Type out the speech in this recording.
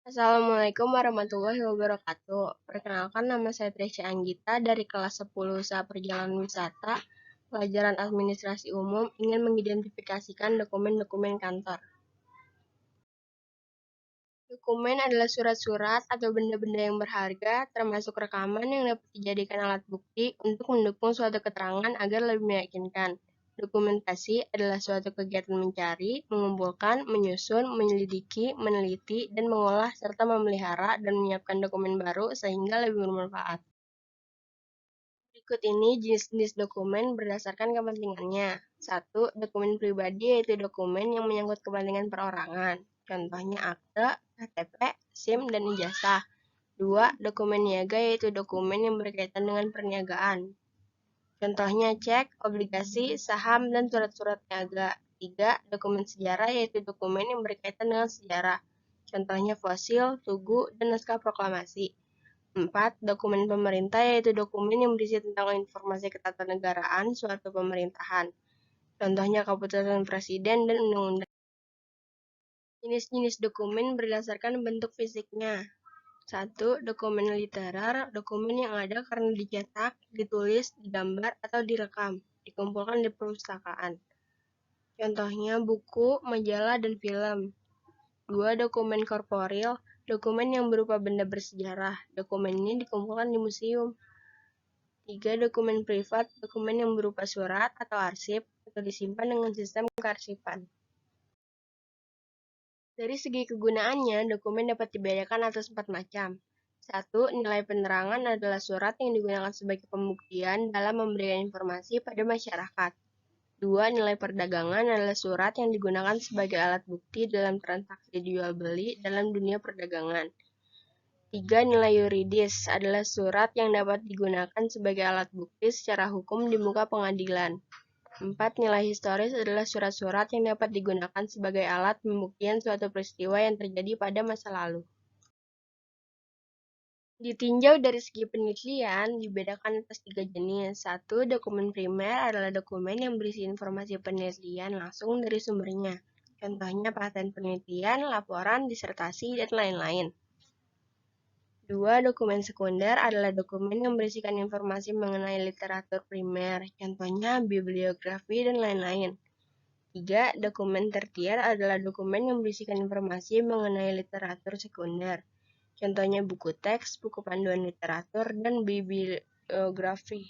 Assalamualaikum warahmatullahi wabarakatuh. Perkenalkan, nama saya Tresya Anggita dari kelas 10 Usaha Perjalanan Wisata, pelajaran Administrasi Umum, ingin mengidentifikasikan dokumen-dokumen kantor. Dokumen adalah surat-surat atau benda-benda yang berharga, termasuk rekaman yang dapat dijadikan alat bukti untuk mendukung suatu keterangan agar lebih meyakinkan. Dokumentasi adalah suatu kegiatan mencari, mengumpulkan, menyusun, menyelidiki, meneliti, dan mengolah serta memelihara dan menyiapkan dokumen baru sehingga lebih bermanfaat. Berikut ini jenis-jenis dokumen berdasarkan kepentingannya. 1. Dokumen pribadi yaitu dokumen yang menyangkut kepentingan perorangan. Contohnya akte, KTP, SIM, dan ijazah. 2. Dokumen niaga yaitu dokumen yang berkaitan dengan perniagaan. Contohnya cek, obligasi, saham, dan surat-surat niaga. 3. Dokumen sejarah yaitu dokumen yang berkaitan dengan sejarah. Contohnya fosil, tugu, dan naskah proklamasi. 4. Dokumen pemerintah yaitu dokumen yang berisi tentang informasi ketatanegaraan suatu pemerintahan. Contohnya keputusan presiden dan undang-undang. Jenis-jenis dokumen berdasarkan bentuk fisiknya. 1. Dokumen literer, dokumen yang ada karena dicetak, ditulis, digambar, atau direkam, dikumpulkan di perpustakaan. Contohnya buku, majalah, dan film. 2. Dokumen korporil, dokumen yang berupa benda bersejarah. Dokumen ini dikumpulkan di museum. 3. Dokumen privat, dokumen yang berupa surat atau arsip atau disimpan dengan sistem kearsipan. Dari segi kegunaannya, dokumen dapat dibedakan atas 4 macam. 1. Nilai penerangan adalah surat yang digunakan sebagai pembuktian dalam memberikan informasi pada masyarakat. 2. Nilai perdagangan adalah surat yang digunakan sebagai alat bukti dalam transaksi jual-beli dalam dunia perdagangan. 3. Nilai yuridis adalah surat yang dapat digunakan sebagai alat bukti secara hukum di muka pengadilan. 4. Nilai historis adalah surat-surat yang dapat digunakan sebagai alat pembuktian suatu peristiwa yang terjadi pada masa lalu. Ditinjau dari segi penelitian, dibedakan atas 3 jenis. 1. Dokumen primer adalah dokumen yang berisi informasi penelitian langsung dari sumbernya. Contohnya paten penelitian, laporan, disertasi, dan lain-lain. 2. Dokumen sekunder adalah dokumen yang berisikan informasi mengenai literatur primer, contohnya bibliografi dan lain-lain. 3. Dokumen tertier adalah dokumen yang berisikan informasi mengenai literatur sekunder, contohnya buku teks, buku panduan literatur, dan bibliografi.